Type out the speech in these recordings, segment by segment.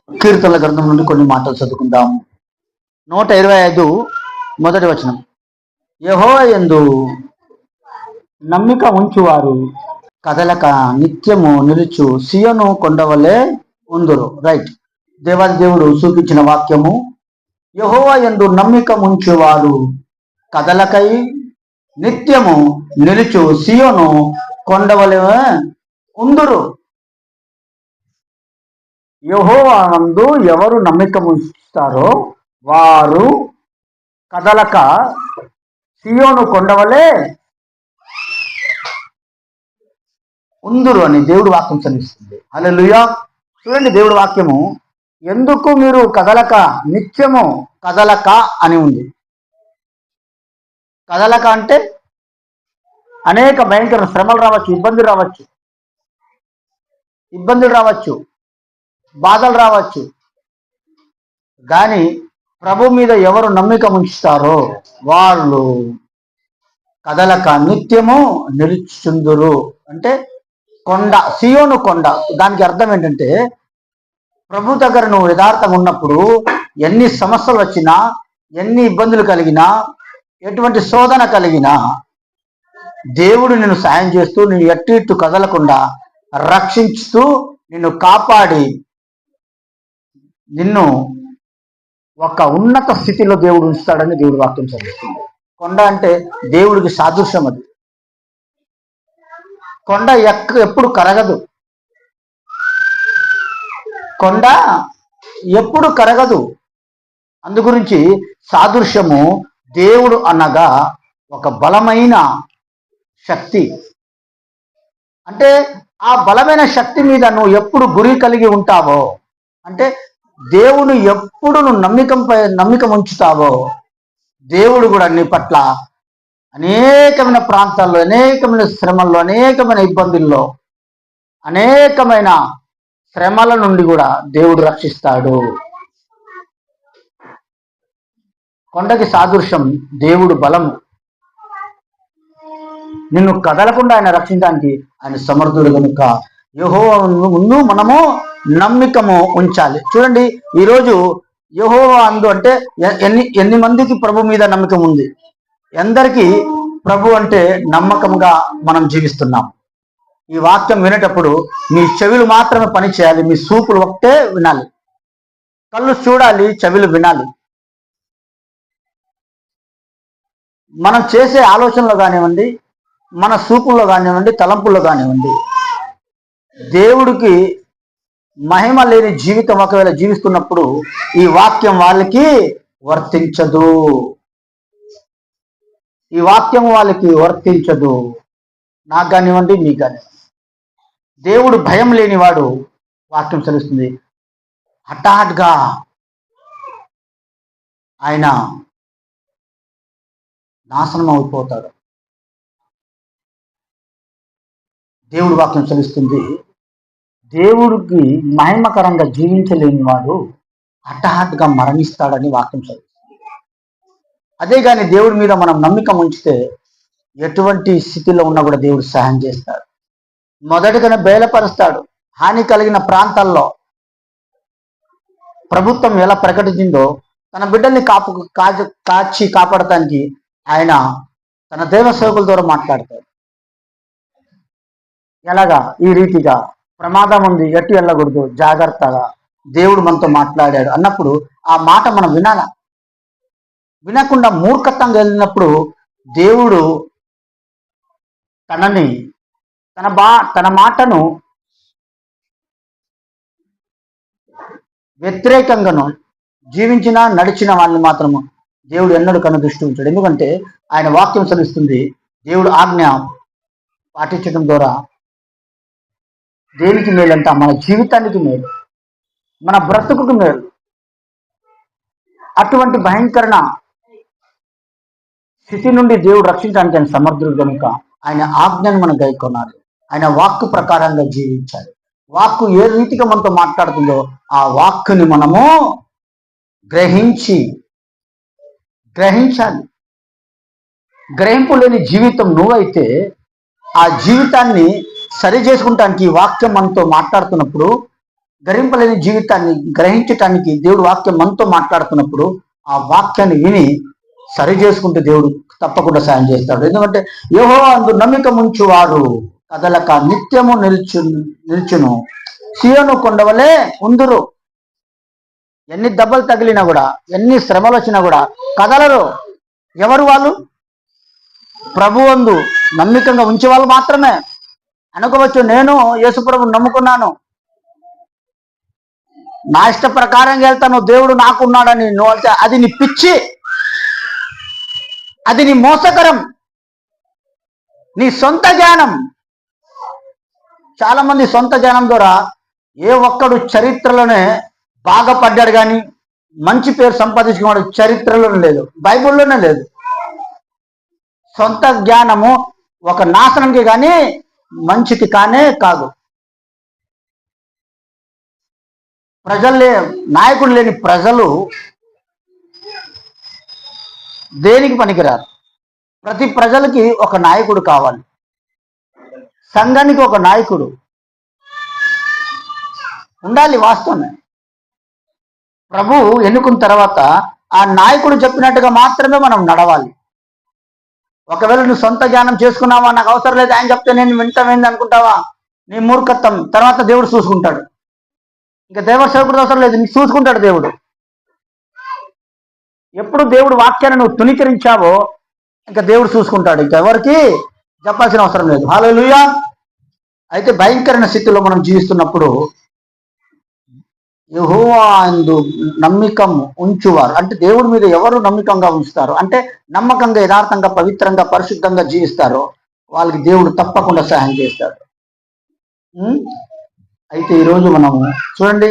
కీర్తనల గ్రంథం నుండి కొన్ని మాటలు చదువుకుందాం. 125 మొదటి వచనం. యెహోవా యందు నమ్మిక ఉంచువారు కదలక నిత్యము నిలుచు సియోను కొండవలే ఉందురు. రైట్. దేవాది దేవుడు చూపించిన వాక్యము, యెహోవా యందు నమ్మిక ఉంచువారు కదలకై నిత్యము నిలుచు సియోను కొండవలే ఉందురు. యెహోవా యందు ఎవరు నమ్మిక ఉంచుతారో వారు కదలక సియోను కొండవలే ఉందురు అని దేవుడు వాక్యం చదివిస్తుంది. హల్లెలూయా. చూడండి, దేవుడు వాక్యము ఎందుకు మీరు కదలక, నిత్యము కదలక అని ఉంది. కదలక అంటే అనేక భయంకర శ్రమలు రావచ్చు, ఇబ్బందులు రావచ్చు, బాధలు రావచ్చు. కానీ ప్రభు మీద ఎవరు నమ్మిక ఉంచుతారో వాళ్ళు కదలక నిత్యము నిలుచుందురు. అంటే కొండ, సియోను కొండ. దానికి అర్థం ఏంటంటే, ప్రభు దగ్గర నువ్వు యథార్థంగా ఉన్నప్పుడు ఎన్ని సమస్యలు వచ్చినా, ఎన్ని ఇబ్బందులు కలిగినా, ఎటువంటి శోధన కలిగినా దేవుడు నిన్ను సాయం చేస్తూ, నిన్ను ఎట్టు ఇట్టు కదలకుండా రక్షించుతూ, నిన్ను కాపాడి నిన్ను ఒక ఉన్నత స్థితిలో దేవుడు ఉంచుతాడని దేవుడు వాక్యం చదివిస్తుంది. కొండ అంటే దేవుడికి సాదృశ్యం. అది కొండ ఎప్పుడు కరగదు. కొండ ఎప్పుడు కరగదు. అందుగురించి సాదృశ్యము దేవుడు అనగా ఒక బలమైన శక్తి. అంటే ఆ బలమైన శక్తి మీద నువ్వు ఎప్పుడు గురి కలిగి ఉంటావో, అంటే దేవుడు ఎప్పుడు నువ్వు నమ్మిక ఉంచుతావో, దేవుడు కూడా నీ పట్ల అనేకమైన ప్రాంతాల్లో, అనేకమైన శ్రమల్లో, అనేకమైన ఇబ్బందుల్లో, అనేకమైన శ్రమల నుండి కూడా దేవుడు రక్షిస్తాడు. కొండకి సాదృశ్యం దేవుడు బలము. నిన్ను కదలకుండా ఆయన రక్షించడానికి ఆయన సమర్థుడు కనుక యెహోవా ముందు మనము నమ్మికము ఉంచాలి. చూడండి, ఈరోజు యెహోవా అందు అంటే ఎన్ని మందికి ప్రభు మీద నమ్మకం ఉంది? ఎందరికీ ప్రభు అంటే నమ్మకంగా మనం జీవిస్తున్నాం. ఈ వాక్యం వినేటప్పుడు మీ చెవులు మాత్రమే పని చేయాలి, మీ చూపులు ఒకటే వినాలి. కళ్ళు చూడాలి, చెవులు వినాలి. మనం చేసే ఆలోచనలో కానివ్వండి, మన చూపుల్లో కానివ్వండి, తలంపుల్లో కానివ్వండి, దేవుడికి మహిమ లేని జీవితం ఒకవేళ జీవిస్తున్నప్పుడు ఈ వాక్యం వాళ్ళకి వర్తించదు. ఈ వాక్యం వాళ్ళకి వర్తించదు. నాకు కానివ్వండి, మీకు కానివ్వండి. దేవుడు భయం లేనివాడు, వాక్యం చదివిస్తుంది, హఠాత్గా ఆయన నాశనం అయిపోతాడు. దేవుడు వాక్యం చదివిస్తుంది, దేవుడికి మహిమకరంగా జీవించలేని వాడు హఠాత్తుగా మరణిస్తాడని వాక్యం చదువుతుంది. అదే కానీ దేవుడి మీద మనం నమ్మిక ఉంచితే ఎటువంటి స్థితిలో ఉన్నా కూడా దేవుడు సహాయం చేస్తాడు. మొదటిగానే బయలుపరుస్తాడు. హాని కలిగిన ప్రాంతాల్లో ప్రభుత్వం ఎలా ప్రకటించిందో తన బిడ్డల్ని కాచి కాపాడటానికి ఆయన తన దైవ సేవకుల ద్వారా మాట్లాడతాడు. ఎలాగా? ఈ రీతిగా ప్రమాదం ఉంది, ఎట్టి వెళ్ళకూడదు, జాగ్రత్తగా దేవుడు మనతో మాట్లాడాడు అన్నప్పుడు ఆ మాట మనం వినాలా? వినకుండా మూర్ఖత్వంగా వెళ్ళినప్పుడు దేవుడు తన మాటను వ్యతిరేకంగాను జీవించిన నడిచిన వాళ్ళని మాత్రము దేవుడు ఎన్నడూ కన్ను దృష్టి ఉంచాడు. ఎందుకంటే ఆయన వాక్యం చదివిస్తుంది, దేవుడు ఆజ్ఞ పాటించడం ద్వారా దేనికి మేలంట? మన జీవితానికి మేలు, మన బ్రతుకుకు మేలు. అటువంటి భయంకరణ స్థితి నుండి దేవుడు రక్షించడానికి ఆయన సమర్థుడు కనుక ఆయన ఆజ్ఞను మనం గైకొనాలి. ఆయన వాక్కు ప్రకారంగా జీవించాలి. వాక్కు ఏ రీతిగా మనతో మాట్లాడుతుందో ఆ వాక్కుని మనము గ్రహించాలి. గ్రహింపు లేని జీవితం నువ్వైతే ఆ జీవితాన్ని సరి చేసుకుంటానికి ఈ వాక్యం మనతో మాట్లాడుతున్నప్పుడు గరింపలేని జీవితాన్ని గ్రహించటానికి దేవుడు వాక్యం మనతో మాట్లాడుతున్నప్పుడు ఆ వాక్యాన్ని విని సరి చేసుకుంటే దేవుడు తప్పకుండా సాయం చేస్తాడు. ఎందుకంటే యెహోవా అందు నమ్మిక ఉంచువారు కదలక నిత్యము నిల్చును. సీయోను కొండవలే ఉందురు. ఎన్ని దెబ్బలు తగిలినా కూడా, ఎన్ని శ్రమలు వచ్చినా కూడా కదలరు. ఎవరు వాళ్ళు? ప్రభు అందు నమ్మికంగా ఉంచే వాళ్ళు మాత్రమే. అనుకోవచ్చు, నేను యేసుప్రభుని నమ్ముకున్నాను, నా ఇష్ట ప్రకారంగా వెళ్తాను, దేవుడు నాకున్నాడని నువ్వు అంటే అది నీ పిచ్చి, అది నీ మోసకరం, నీ సొంత జ్ఞానం. చాలా మంది సొంత జ్ఞానం ద్వారా ఏ ఒక్కడు చరిత్రలోనే బాగుపడ్డాడు కానీ మంచి పేరు సంపాదించుకున్నాడు చరిత్రలోనే లేదు, బైబిల్లోనే లేదు. సొంత జ్ఞానము ఒక నాశనంకి కానీ మంచికి కానే కాదు. నాయకుడు లేని ప్రజలు దేనికి పనికిరారు. ప్రతి ప్రజలకి ఒక నాయకుడు కావాలి, సంఘానికి ఒక నాయకుడు ఉండాలి. వాస్తవమే. ప్రభు ఎన్నుకున్న తర్వాత ఆ నాయకుడు చెప్పినట్టుగా మాత్రమే మనం నడవాలి. ఒకవేళ నువ్వు సొంత జ్ఞానం చేసుకున్నావా, నాకు అవసరం లేదు, ఆయన చెప్తే నేను వింటామేంది అనుకుంటావా, నీ మూర్ఖత్వం. తర్వాత దేవుడు చూసుకుంటాడు. ఇంకా దేవ సేవకుడు అవసరం లేదు, నీకు చూసుకుంటాడు దేవుడు. ఎప్పుడు దేవుడు వాక్యాన్ని నువ్వు తుణీకరించావో ఇంకా దేవుడు చూసుకుంటాడు. ఇంకెవరికి చెప్పాల్సిన అవసరం లేదు. హల్లెలూయా. అయితే భయంకరమైన స్థితిలో మనం జీవిస్తున్నప్పుడు యెహోవా యందు నమ్మికం ఉంచువారు అంటే దేవుడి మీద ఎవరు నమ్మకంగా ఉంచుతారు అంటే నమ్మకంగా, యథార్థంగా, పవిత్రంగా, పరిశుద్ధంగా జీవిస్తారో వాళ్ళకి దేవుడు తప్పకుండా సహాయం చేస్తాడు. అయితే ఈరోజు మనము చూడండి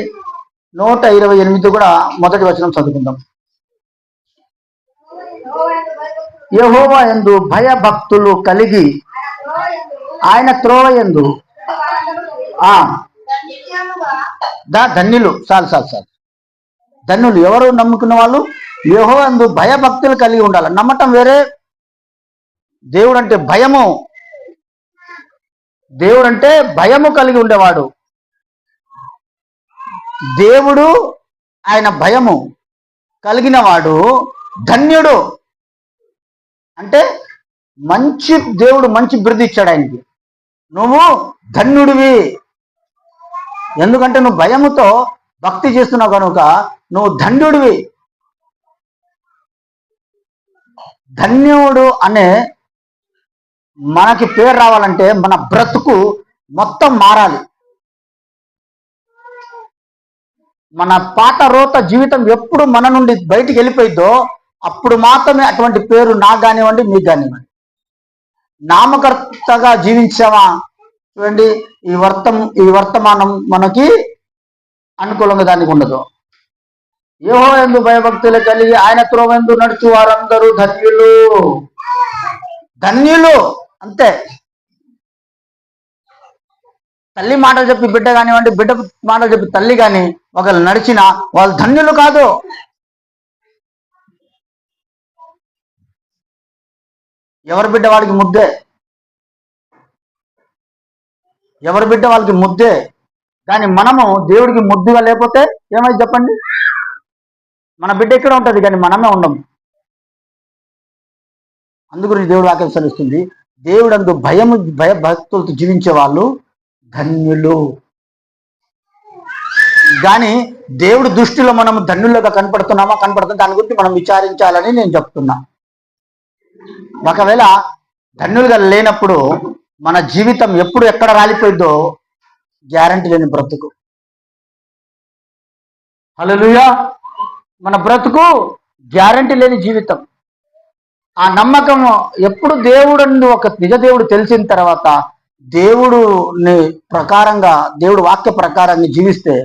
128 కూడా మొదటి వచనం చదువుకుందాం. యెహోవా యందు భయభక్తులు కలిగి ఆయన త్రోవ యందు ధన్యులు. చాలు. ధన్యులు ఎవరు? నమ్ముకున్న వాళ్ళు యెహోవా యందు భయభక్తులు కలిగి ఉండాలి. నమ్మటం వేరే, దేవుడు అంటే భయము. దేవుడు అంటే భయము కలిగి ఉండేవాడు. దేవుడు ఆయన భయము కలిగిన వాడు ధన్యుడు. అంటే మంచి దేవుడు మంచి బిరుదు ఇచ్చాడు ఆయనకి. నువ్వు ధన్యుడివి, ఎందుకంటే నువ్వు భయముతో భక్తి చేస్తున్నావు కనుక నువ్వు ధన్యుడివి. ధన్యుడు అనే మనకి పేరు రావాలంటే మన బ్రతుకు మొత్తం మారాలి. మన పాట రోత జీవితం ఎప్పుడు మన నుండి బయటికి వెళ్ళిపోయిద్దో అప్పుడు మాత్రమే అటువంటి పేరు నాకు కానివ్వండి, మీకు కానివ్వండి. నామకర్తగా జీవించావా చూడండి, ఈ వర్తమానం మనకి అనుకూలంగా దానికి ఉండదు. యెహోవా యందు భయభక్తులు కలిగి ఆయన త్రోవయందు నడుచు వారందరూ ధన్యులు. అంతే. తల్లి మాటలు చెప్పి బిడ్డ కానివ్వండి, బిడ్డ మాటలు చెప్పి తల్లి కానీ ఒకళ్ళు నడిచినా వాళ్ళు ధన్యులు కాదు. ఎవరి బిడ్డ వాడికి ముద్దే, ఎవరి బిడ్డ వాళ్ళకి ముద్దే. కానీ మనము దేవుడికి ముద్దుగా లేకపోతే ఏమైంది చెప్పండి? మన బిడ్డ ఇక్కడ ఉంటుంది కానీ మనమే ఉండము. అందుగురించి దేవుడు వాక్యం సెలవిస్తుంది, దేవుడందు భయభక్తులతో జీవించే వాళ్ళు ధన్యులు. కానీ దేవుడి దృష్టిలో మనం ధన్యులుగా కనపడుతుంది దాని గురించి మనం విచారించాలని నేను చెప్తున్నా. ఒకవేళ ధన్యులుగా లేనప్పుడు మన జీవితం ఎప్పుడు ఎక్కడ రాలిపోయిందో గ్యారంటీ లేని బ్రతుకు. హల్లెలూయా. మన బ్రతుకు గ్యారంటీ లేని జీవితం. ఆ నమ్మకం ఎప్పుడు దేవుడు ఒక నిజ దేవుడు తెలిసిన తర్వాత దేవుడుని ప్రకారంగా, దేవుడు వాక్య ప్రకారంగా జీవిస్తే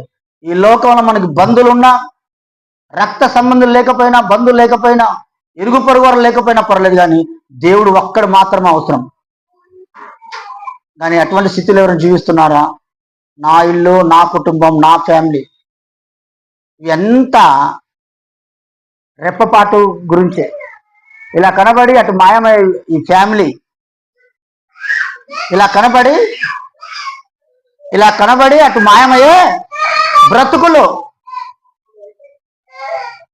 ఈ లోకంలో మనకి బంధువులున్నా, రక్త సంబంధులు లేకపోయినా, బంధువులు లేకపోయినా, ఇరుగు పొరుగు వారు లేకపోయినా పర్లేదు, కానీ దేవుడు ఒక్కడు మాత్రమే అవసరం. కానీ అటువంటి స్థితిలో ఎవరైనా జీవిస్తున్నారా? నా ఇల్లు, నా కుటుంబం, నా ఫ్యామిలీ, ఎంత రెప్పపాటు గురించే. ఇలా కనబడి అటు మాయమై ఈ ఫ్యామిలీ, ఇలా కనబడి అటు మాయమయ్యే బ్రతుకులో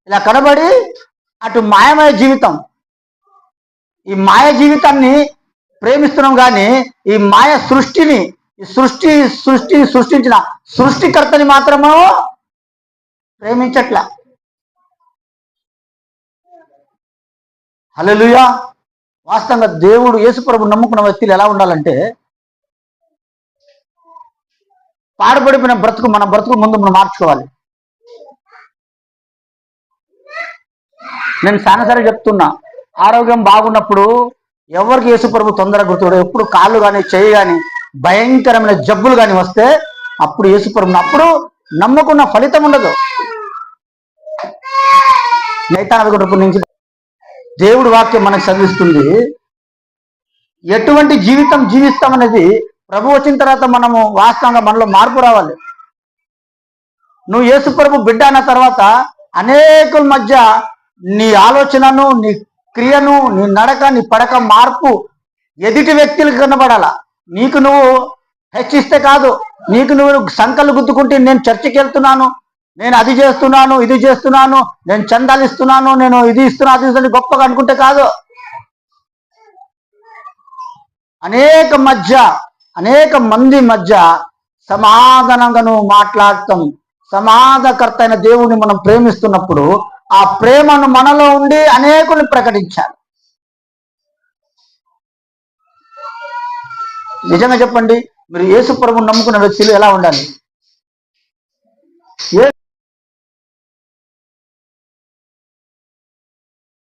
ఇలా కనబడి అటు మాయమయ జీవితం, ఈ మాయ జీవితాన్ని ప్రేమిస్తున్నాం కానీ ఈ మాయ సృష్టిని సృష్టించిన సృష్టికర్తని మాత్రమో ప్రేమించట్లా. హల్లెలూయా. వాస్తవంగా దేవుడు యేసుప్రభు నమ్ముకున్న వ్యక్తులు ఎలా ఉండాలంటే, పాడుపడిపోయిన బ్రతుకు మన బ్రతుకు ముందు మనం మార్చుకోవాలి. నేను సానసరి చెప్తున్నా, ఆరోగ్యం బాగున్నప్పుడు ఎవరికి యేసుప్రభు తొందరగా గుర్తుడు. ఎప్పుడు కాళ్ళు కానీ చెయ్యి కానీ భయంకరమైన జబ్బులు కానీ వస్తే అప్పుడు యేసుప్రభుని అప్పుడు నమ్ముకున్న ఫలితం ఉండదు. నైతానప్పుడు నుంచి దేవుడి వాక్యం మనకు చదివిస్తుంది. ఎటువంటి జీవితం జీవిస్తామనేది ప్రభు వచ్చిన తర్వాత మనము వాస్తవంగా మనలో మార్పు రావాలి. నువ్వు యేసుప్రభు బిడ్డ అన్న తర్వాత అనేకుల మధ్య నీ ఆలోచనను, నీ క్రియను, నీ నడక, నీ పడక మార్పు ఎదుటి వ్యక్తులకు కనబడాల. నీకు నువ్వు హెచ్చిస్తే కాదు, నీకు నువ్వు సంకలు గుద్దుకుంటే నేను చర్చికి వెళ్తున్నాను, నేను అది చేస్తున్నాను, ఇది చేస్తున్నాను, నేను చందాలు ఇస్తున్నాను, నేను ఇది ఇస్తున్నా, అది ఇస్తున్నా గొప్పగా అనుకుంటే కాదు. అనేక మంది మధ్య సమాధానంగా నువ్వు మాట్లాడతాం. సమాధానకర్త అయిన దేవుడిని మనం ప్రేమిస్తున్నప్పుడు ఆ ప్రేమను మనలో ఉండి అనేకుల్ని ప్రకటించాలి. నిజంగా చెప్పండి, మీరు యేసు ప్రభువుని నమ్ముకున్న వ్యక్తులు ఎలా ఉండాలి?